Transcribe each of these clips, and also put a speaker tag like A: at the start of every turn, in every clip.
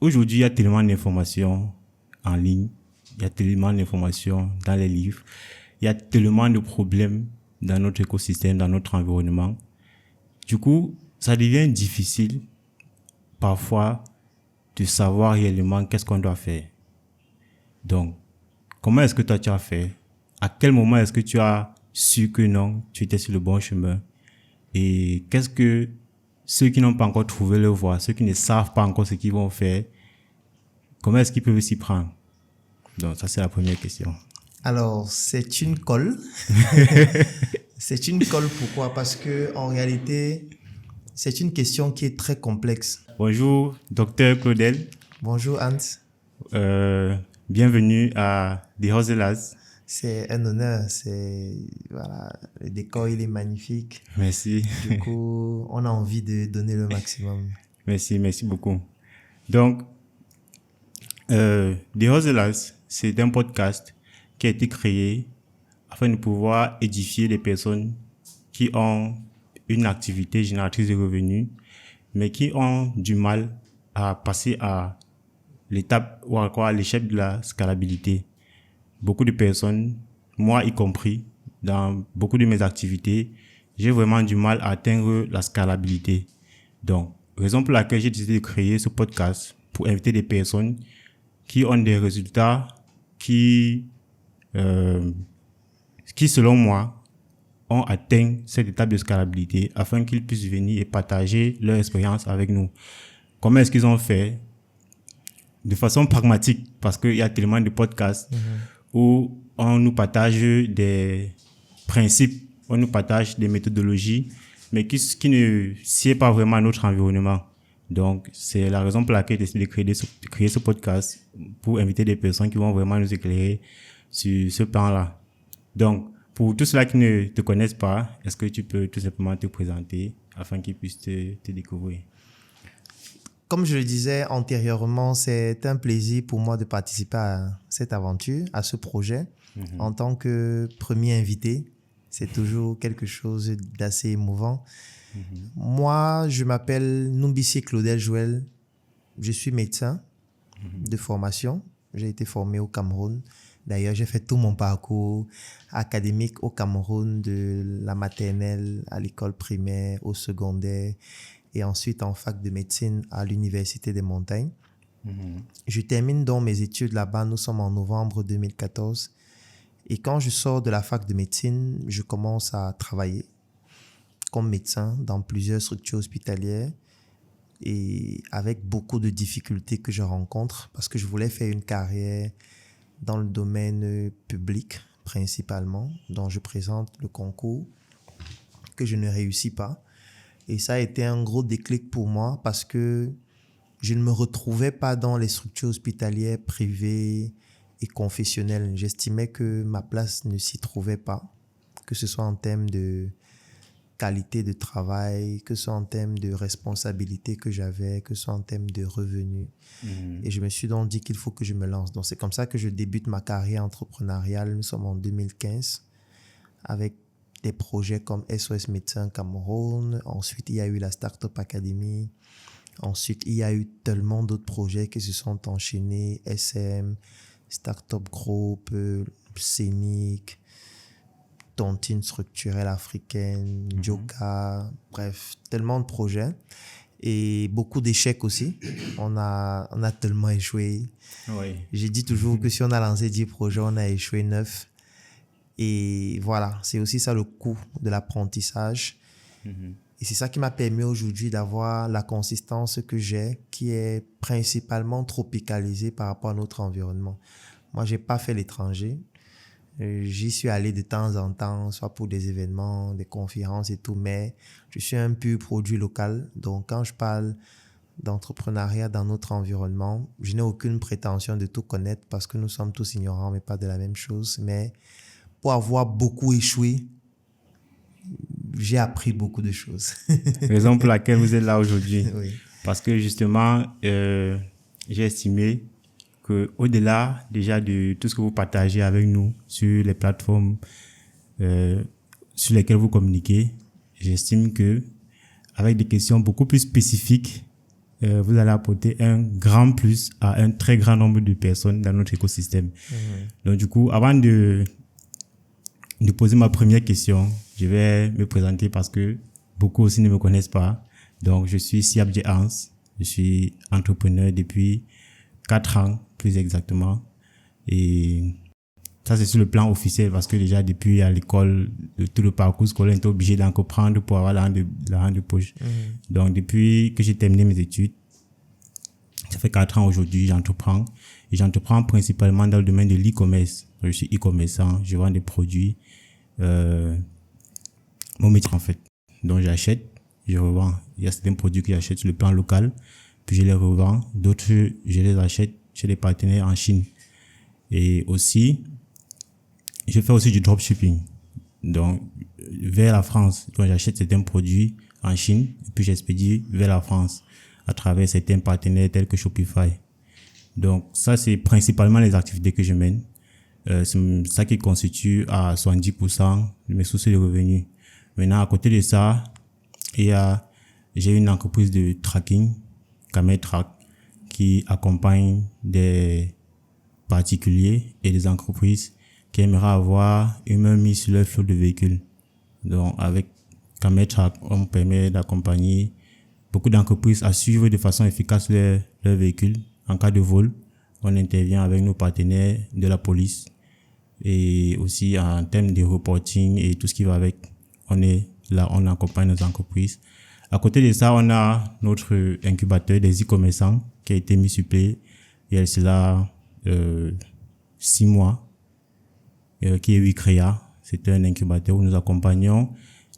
A: aujourd'hui, il y a tellement d'informations en ligne, il y a tellement d'informations dans les livres, il y a tellement de problèmes dans notre écosystème, dans notre environnement. Du coup, ça devient difficile parfois de savoir réellement qu'est-ce qu'on doit faire. Donc, comment est-ce que toi tu as fait? À quel moment est-ce que tu as su que non, tu étais sur le bon chemin? Et qu'est-ce que ceux qui n'ont pas encore trouvé leur voie, ceux qui ne savent pas encore ce qu'ils vont faire, comment est-ce qu'ils peuvent s'y prendre? Donc, ça, c'est la première question.
B: Alors, c'est une colle. C'est une colle, pourquoi? Parce que en réalité, c'est une question qui est très complexe.
A: Bonjour, docteur Claudel.
B: Bonjour, Hans.
A: Bienvenue à The Hustlers.
B: C'est un honneur. Voilà, le décor, il est magnifique.
A: Merci.
B: Du coup, on a envie de donner le maximum.
A: Merci beaucoup. Donc, The Hustlers, c'est un podcast qui a été créé afin de pouvoir édifier les personnes qui ont une activité génératrice de revenus, mais qui ont du mal à passer à l'étape ou encore à l'échelle de la scalabilité. Beaucoup de personnes, moi y compris, dans beaucoup de mes activités, j'ai vraiment du mal à atteindre la scalabilité. Donc, raison pour laquelle j'ai décidé de créer ce podcast pour inviter des personnes qui ont des résultats qui selon moi, ont atteint cette étape de scalabilité afin qu'ils puissent venir et partager leur expérience avec nous. Comment est-ce qu'ils ont fait? De façon pragmatique, parce qu'il y a tellement de podcasts où on nous partage des principes, on nous partage des méthodologies, mais qui ne sied pas vraiment à notre environnement. Donc, c'est la raison pour laquelle j'ai décidé de créer ce podcast pour inviter des personnes qui vont vraiment nous éclairer sur ce plan-là. Donc, pour tous ceux qui ne te connaissent pas, est-ce que tu peux tout simplement te présenter afin qu'ils puissent te découvrir?
B: Comme je le disais antérieurement, c'est un plaisir pour moi de participer à cette aventure, à ce projet. En tant que premier invité, c'est toujours quelque chose d'assez émouvant. Moi, je m'appelle Numbisi Claudel Joël. Je suis médecin de formation. J'ai été formé au Cameroun. D'ailleurs, j'ai fait tout mon parcours académique au Cameroun, de la maternelle à l'école primaire, au secondaire, et ensuite en fac de médecine à l'Université des Montagnes. Je termine donc mes études là-bas. Nous sommes en novembre 2014. Et quand je sors de la fac de médecine, je commence à travailler comme médecin dans plusieurs structures hospitalières et avec beaucoup de difficultés que je rencontre parce que je voulais faire une carrière dans le domaine public principalement, dont je présente le concours, que je ne réussis pas. Et ça a été un gros déclic pour moi parce que je ne me retrouvais pas dans les structures hospitalières privées et confessionnelles. J'estimais que ma place ne s'y trouvait pas, que ce soit en termes de qualité de travail, que ce soit en termes de responsabilité que j'avais, que ce soit en termes de revenus. Et je me suis donc dit qu'il faut que je me lance. Donc c'est comme ça que je débute ma carrière entrepreneuriale. Nous sommes en 2015 avec des projets comme SOS Médecins Cameroun. Ensuite, il y a eu la Startup Academy. Ensuite, il y a eu tellement d'autres projets qui se sont enchaînés. SM, Startup Group, Scénic, Tontine structurelle africaine, Joka, bref, tellement de projets. Et beaucoup d'échecs aussi. On a tellement échoué.
A: Oui.
B: J'ai dit toujours que si on a lancé 10 projets, on a échoué 9. Et voilà, c'est aussi ça le coût de l'apprentissage. Et c'est ça qui m'a permis aujourd'hui d'avoir la consistance que j'ai, qui est principalement tropicalisée par rapport à notre environnement. Moi, j'ai pas fait l'étranger. J'y suis allé de temps en temps, soit pour des événements, des conférences et tout, mais je suis un pur produit local. Donc, quand je parle d'entrepreneuriat dans notre environnement, je n'ai aucune prétention de tout connaître parce que nous sommes tous ignorants, mais pas de la même chose. Mais pour avoir beaucoup échoué, j'ai appris beaucoup de choses.
A: Raison pour laquelle vous êtes là aujourd'hui.
B: Oui.
A: Parce que justement, j'ai estimé que au-delà déjà de tout ce que vous partagez avec nous sur les plateformes sur lesquelles vous communiquez, j'estime que avec des questions beaucoup plus spécifiques vous allez apporter un grand plus à un très grand nombre de personnes dans notre écosystème. Donc, du coup, avant de poser ma première question, je vais me présenter parce que beaucoup aussi ne me connaissent pas. Donc, je suis Siabdje Hans. Je suis entrepreneur depuis 4 ans, plus exactement. Et ça, c'est sur le plan officiel parce que déjà, depuis à l'école, tout le parcours scolaire, on était obligé d'en comprendre pour avoir l'argent de poche. Donc, depuis que j'ai terminé mes études, ça fait 4 ans aujourd'hui, j'entreprends. Et j'entreprends principalement dans le domaine de l'e-commerce. Je suis e-commerçant, je vends des produits. Mon métier, en fait. Donc, j'achète, je revends. Il y a certains produits que j'achète sur le plan local, puis je les revends. D'autres, je les achète chez des partenaires en Chine. Et aussi, je fais aussi du dropshipping. Donc, vers la France, quand j'achète certains produits en Chine, et puis j'expédie vers la France à travers certains partenaires tels que Shopify. Donc, ça, c'est principalement les activités que je mène. C'est ça qui constitue à 70% de mes sources de revenus. Maintenant, à côté de ça, j'ai une entreprise de tracking, Cametrack, qui accompagne des particuliers et des entreprises qui aimeraient avoir une main mise sur leur flotte de véhicules. Donc, avec Cametrack, on permet d'accompagner beaucoup d'entreprises à suivre de façon efficace leurs véhicules. En cas de vol, on intervient avec nos partenaires de la police et aussi en termes de reporting et tout ce qui va avec. On est là, on accompagne nos entreprises. À côté de ça, on a notre incubateur des e-commerçants qui a été mis sur pied il y a cela 6 mois, qui est WeCrea. C'est un incubateur où nous accompagnons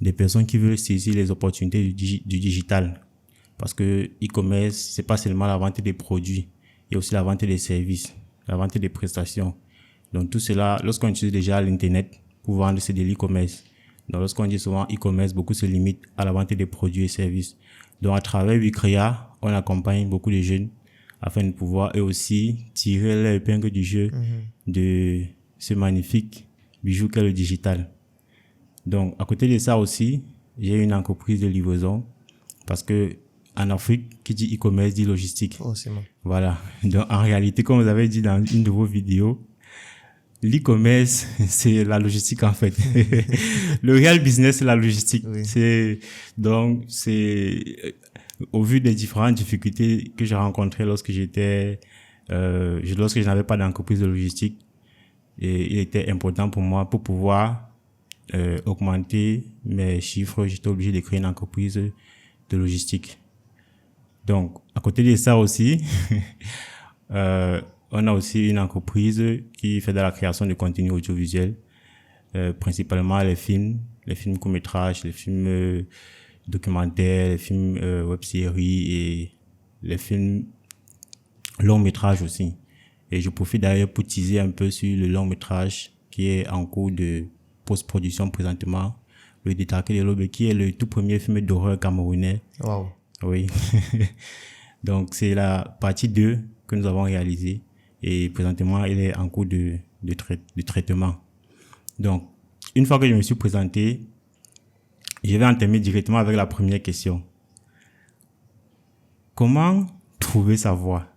A: des personnes qui veulent saisir les opportunités du digital. Parce que e-commerce, c'est pas seulement la vente des produits, il y a aussi la vente des services, la vente des prestations. Donc tout cela, lorsqu'on utilise déjà l'internet pour vendre, c'est de l'e-commerce. Donc lorsqu'on dit souvent e-commerce, beaucoup se limitent à la vente des produits et services. Donc à travers WeCrea, on accompagne beaucoup de jeunes afin de pouvoir eux aussi tirer leur épingle du jeu de ce magnifique bijou qu'est le digital. Donc à côté de ça aussi, j'ai une entreprise de livraison parce que en Afrique, qui dit e-commerce dit logistique.
B: Forcément.
A: Voilà. Donc en réalité, comme vous avez dit dans une de vos vidéos, l'e-commerce, c'est la logistique en fait. Le real business, c'est la logistique.
B: Oui.
A: C'est au vu des différentes difficultés que j'ai rencontrées lorsque lorsque je n'avais pas d'entreprise de logistique, et il était important pour moi pour pouvoir augmenter mes chiffres. J'étais obligé de créer une entreprise de logistique. Donc, à côté de ça aussi, on a aussi une entreprise qui fait de la création de contenu audiovisuel, principalement les films courts-métrages, les films documentaires, les films web-séries et les films longs-métrages aussi. Et je profite d'ailleurs pour teaser un peu sur le long-métrage qui est en cours de post-production présentement, Le Détraqué de l'Aube, qui est le tout premier film d'horreur camerounais.
B: Wow.
A: Oui. Donc, c'est la partie 2 que nous avons réalisée. Et présentement, il est en cours de traitement. Donc, une fois que je me suis présenté, je vais entamer directement avec la première question. Comment trouver sa voie?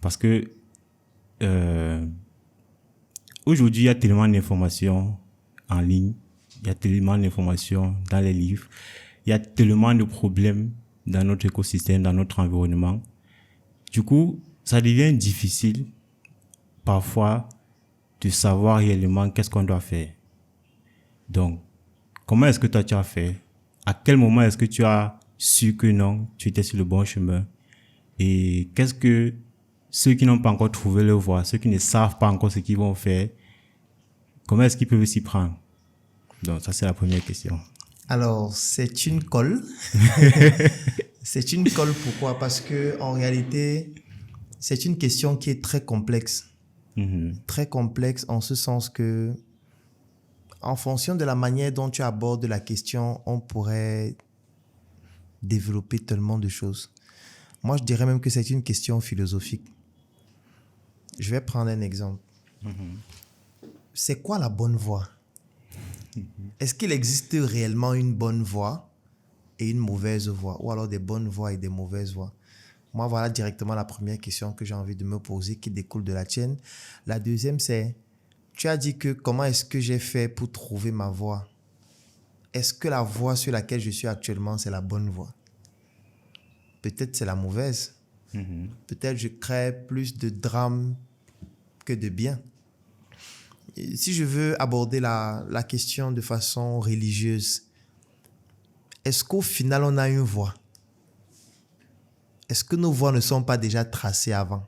A: Parce que aujourd'hui, il y a tellement d'informations en ligne, il y a tellement d'informations dans les livres, il y a tellement de problèmes dans notre écosystème, dans notre environnement. Du coup, ça devient difficile parfois de savoir réellement qu'est-ce qu'on doit faire. Donc, comment est-ce que toi tu as fait? À quel moment est-ce que tu as su que non, tu étais sur le bon chemin? Et qu'est-ce que ceux qui n'ont pas encore trouvé leur voie, ceux qui ne savent pas encore ce qu'ils vont faire, comment est-ce qu'ils peuvent s'y prendre? Donc, ça c'est la première question.
B: Alors, c'est une colle. C'est une colle, pourquoi? Parce que en réalité, c'est une question qui est très complexe. Très complexe en ce sens que, en fonction de la manière dont tu abordes la question, on pourrait développer tellement de choses. Moi, je dirais même que c'est une question philosophique. Je vais prendre un exemple. C'est quoi la bonne voie? Est-ce qu'il existe réellement une bonne voie et une mauvaise voie, ou alors des bonnes voies et des mauvaises voies? Moi, voilà directement la première question que j'ai envie de me poser qui découle de la tienne. La deuxième, c'est, tu as dit que comment est-ce que j'ai fait pour trouver ma voie? Est-ce que la voie sur laquelle je suis actuellement, c'est la bonne voie? Peut-être c'est la mauvaise. Peut-être je crée plus de drame que de bien. Et si je veux aborder la question de façon religieuse, est-ce qu'au final, on a une voie? Est-ce que nos voies ne sont pas déjà tracées avant?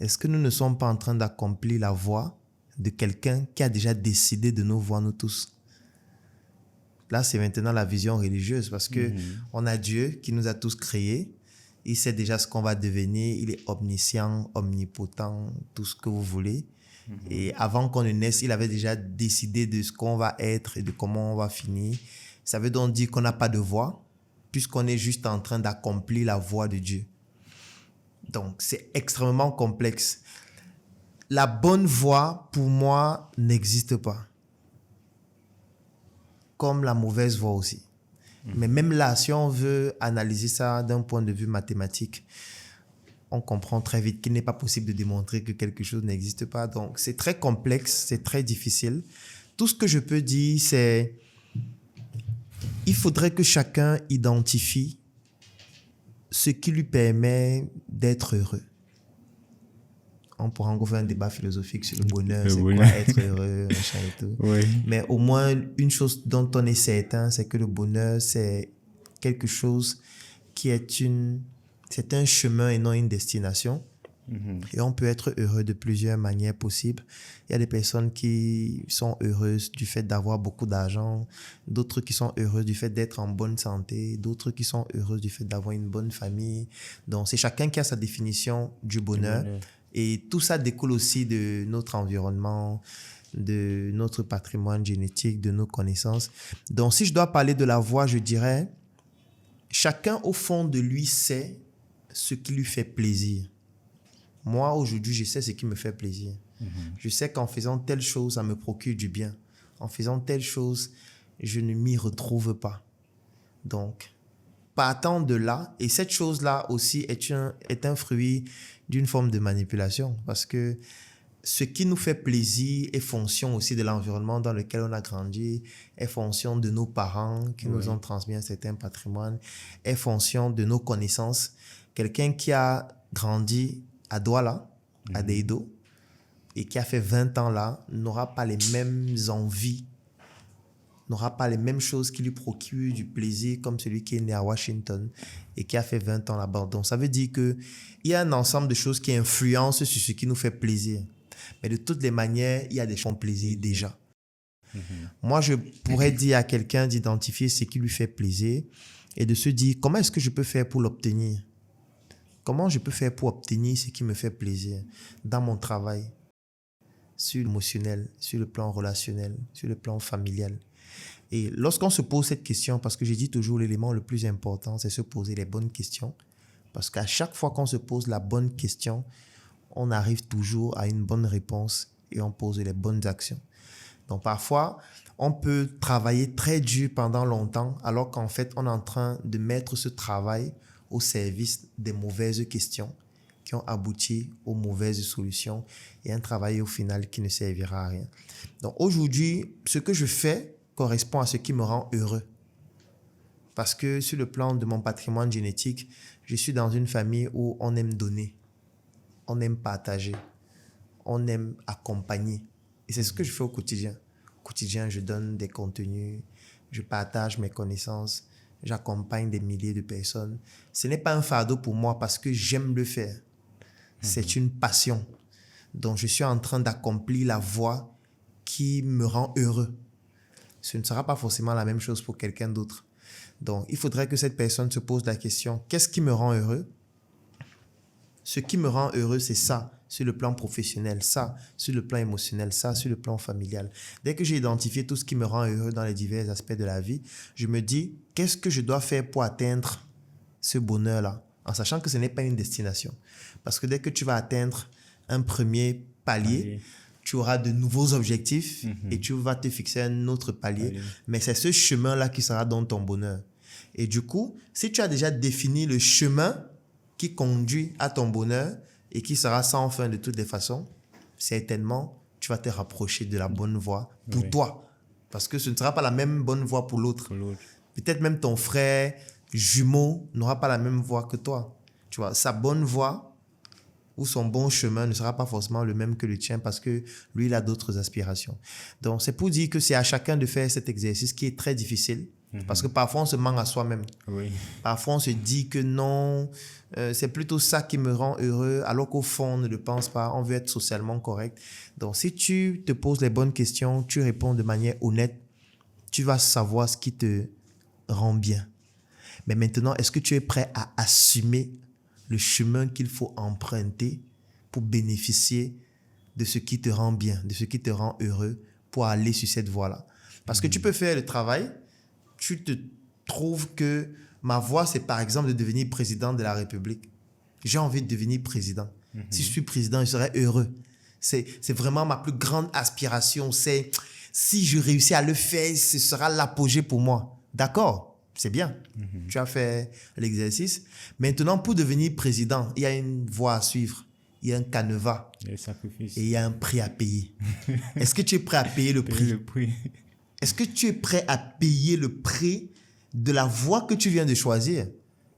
B: Est-ce que nous ne sommes pas en train d'accomplir la voie de quelqu'un qui a déjà décidé de nos voies, nous tous? Là, c'est maintenant la vision religieuse parce que on a Dieu qui nous a tous créés. Il sait déjà ce qu'on va devenir. Il est omniscient, omnipotent, tout ce que vous voulez. Et avant qu'on ne naisse, il avait déjà décidé de ce qu'on va être et de comment on va finir. Ça veut donc dire qu'on n'a pas de voie, puisqu'on est juste en train d'accomplir la voie de Dieu. Donc, c'est extrêmement complexe. La bonne voie, pour moi, n'existe pas. Comme la mauvaise voie aussi. Mais même là, si on veut analyser ça d'un point de vue mathématique, on comprend très vite qu'il n'est pas possible de démontrer que quelque chose n'existe pas. Donc, c'est très complexe, c'est très difficile. Tout ce que je peux dire, c'est il faudrait que chacun identifie ce qui lui permet d'être heureux. On pourra encore faire un débat philosophique sur le bonheur, c'est quoi être heureux, machin et tout.
A: Oui.
B: Mais au moins, une chose dont on est certain, c'est que le bonheur, c'est quelque chose qui est c'est un chemin et non une destination. Et on peut être heureux de plusieurs manières possibles. Il y a des personnes qui sont heureuses du fait d'avoir beaucoup d'argent, d'autres qui sont heureuses du fait d'être en bonne santé, d'autres qui sont heureuses du fait d'avoir une bonne famille. Donc, c'est chacun qui a sa définition du bonheur. Et tout ça découle aussi de notre environnement, de notre patrimoine génétique, de nos connaissances. Donc, si je dois parler de la voie, je dirais, chacun au fond de lui sait ce qui lui fait plaisir. Moi, aujourd'hui, je sais ce qui me fait plaisir. Je sais qu'en faisant telle chose, ça me procure du bien. En faisant telle chose, je ne m'y retrouve pas. Donc, partant de là, et cette chose-là aussi est un fruit d'une forme de manipulation, parce que ce qui nous fait plaisir est fonction aussi de l'environnement dans lequel on a grandi, est fonction de nos parents qui nous ont transmis un certain patrimoine, est fonction de nos connaissances. Quelqu'un qui a grandi à Douala, à Deido, et qui a fait 20 ans là, n'aura pas les mêmes envies, n'aura pas les mêmes choses qui lui procurent du plaisir comme celui qui est né à Washington et qui a fait 20 ans là-bas. Donc, ça veut dire qu'il y a un ensemble de choses qui influencent sur ce qui nous fait plaisir. Mais de toutes les manières, il y a des choses qui font plaisir déjà. Moi, je pourrais dire à quelqu'un d'identifier ce qui lui fait plaisir et de se dire comment est-ce que je peux faire pour l'obtenir? Comment je peux faire pour obtenir ce qui me fait plaisir dans mon travail, sur l'émotionnel, sur le plan relationnel, sur le plan familial? Et lorsqu'on se pose cette question, parce que je dis toujours l'élément le plus important, c'est se poser les bonnes questions. Parce qu'à chaque fois qu'on se pose la bonne question, on arrive toujours à une bonne réponse et on pose les bonnes actions. Donc parfois, on peut travailler très dur pendant longtemps alors qu'en fait, on est en train de mettre ce travail au service des mauvaises questions qui ont abouti aux mauvaises solutions et un travail au final qui ne servira à rien. Donc aujourd'hui, ce que je fais correspond à ce qui me rend heureux. Parce que sur le plan de mon patrimoine génétique, je suis dans une famille où on aime donner, on aime partager, on aime accompagner. Et c'est ce que je fais au quotidien. Au quotidien, je donne des contenus, je partage mes connaissances, j'accompagne des milliers de personnes. Ce n'est pas un fardeau pour moi parce que j'aime le faire. C'est une passion. Donc, je suis en train d'accomplir la voie qui me rend heureux. Ce ne sera pas forcément la même chose pour quelqu'un d'autre. Donc, il faudrait que cette personne se pose la question, qu'est-ce qui me rend heureux? Ce qui me rend heureux, c'est ça, sur le plan professionnel, ça, sur le plan émotionnel, ça, sur le plan familial. Dès que j'ai identifié tout ce qui me rend heureux dans les divers aspects de la vie, je me dis, qu'est-ce que je dois faire pour atteindre ce bonheur-là? En sachant que ce n'est pas une destination. Parce que dès que tu vas atteindre un premier palier, tu auras de nouveaux objectifs et tu vas te fixer un autre palier. Mais c'est ce chemin-là qui sera dans ton bonheur. Et du coup, si tu as déjà défini le chemin qui conduit à ton bonheur et qui sera sans fin de toutes les façons, certainement, tu vas te rapprocher de la bonne voie pour toi. Parce que ce ne sera pas la même bonne voie pour l'autre. Peut-être même ton frère jumeau n'aura pas la même voie que toi. Tu vois, sa bonne voie ou son bon chemin ne sera pas forcément le même que le tien parce que lui, il a d'autres aspirations. Donc, c'est pour dire que c'est à chacun de faire cet exercice qui est très difficile parce que parfois, on se ment à soi-même. Parfois, on se dit que non, c'est plutôt ça qui me rend heureux, alors qu'au fond, on ne le pense pas. On veut être socialement correct. Donc, si tu te poses les bonnes questions, tu réponds de manière honnête, tu vas savoir ce qui te rend bien. Mais maintenant, est-ce que tu es prêt à assumer le chemin qu'il faut emprunter pour bénéficier de ce qui te rend bien, de ce qui te rend heureux pour aller sur cette voie-là? Parce que tu peux faire le travail, tu te trouves que ma voie, c'est par exemple de devenir président de la République. J'ai envie de devenir président. Si je suis président, je serai heureux. C'est vraiment ma plus grande aspiration. C'est si je réussis à le faire, ce sera l'apogée pour moi. D'accord, c'est bien. Tu as fait l'exercice. Maintenant, pour devenir président, il y a une voie à suivre. Il y a un canevas. Et il y a un prix à payer. Est-ce que tu es prêt à payer le prix? Est-ce que tu es prêt à payer le prix de la voie que tu viens de choisir?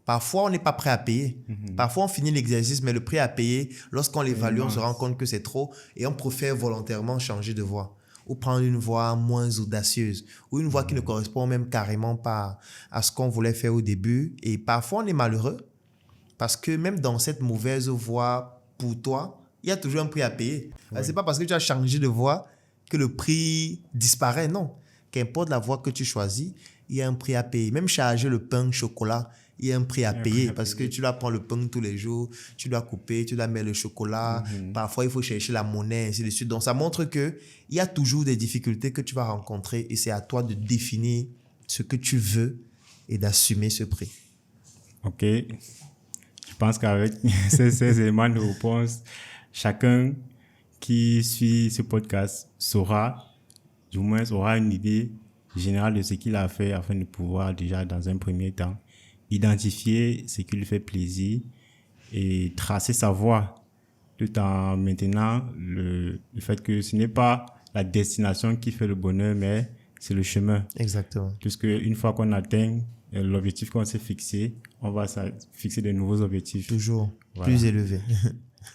B: Parfois, on n'est pas prêt à payer. Parfois, on finit l'exercice, mais le prix à payer, lorsqu'on l'évalue, on se rend compte que c'est trop et on préfère volontairement changer de voie ou prendre une voie moins audacieuse ou une voie qui ne correspond même carrément pas à ce qu'on voulait faire au début. Et parfois, on est malheureux parce que même dans cette mauvaise voie, pour toi, il y a toujours un prix à payer. Ce n'est pas parce que tu as changé de voie que le prix disparaît, non. Qu'importe la voie que tu choisis, il y a un prix à payer. Même charger le pain chocolat, il y a un prix à payer parce que tu dois prendre le pain tous les jours, tu dois couper, tu dois mettre le chocolat. Parfois, il faut chercher la monnaie, ainsi de suite. Donc, ça montre qu'il y a toujours des difficultés que tu vas rencontrer et c'est à toi de définir ce que tu veux et d'assumer ce prix.
A: OK. Je pense qu'avec ces éléments de réponse, chacun qui suit ce podcast saura, du moins aura une idée générale de ce qu'il a fait afin de pouvoir déjà, dans un premier temps, identifier ce qui lui fait plaisir et tracer sa voie, tout en maintenant le fait que ce n'est pas la destination qui fait le bonheur, mais c'est le chemin.
B: Exactement.
A: Puisque une fois qu'on atteint l'objectif qu'on s'est fixé, on va fixer de nouveaux objectifs.
B: Toujours plus élevés.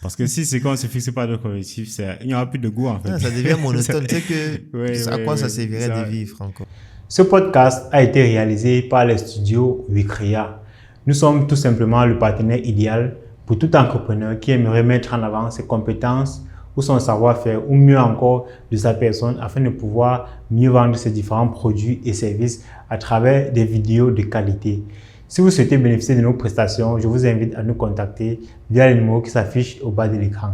A: Parce que si c'est qu'on ne se fixe pas d'autres objectifs, il n'y aura plus de goût en fait.
B: Ça devient monotone. Tu sais que à quoi ça servirait de vivre encore?
C: Ce podcast a été réalisé par les studios Wicrea. Nous sommes tout simplement le partenaire idéal pour tout entrepreneur qui aimerait mettre en avant ses compétences ou son savoir-faire ou mieux encore de sa personne afin de pouvoir mieux vendre ses différents produits et services à travers des vidéos de qualité. Si vous souhaitez bénéficier de nos prestations, je vous invite à nous contacter via les numéros qui s'affichent au bas de l'écran.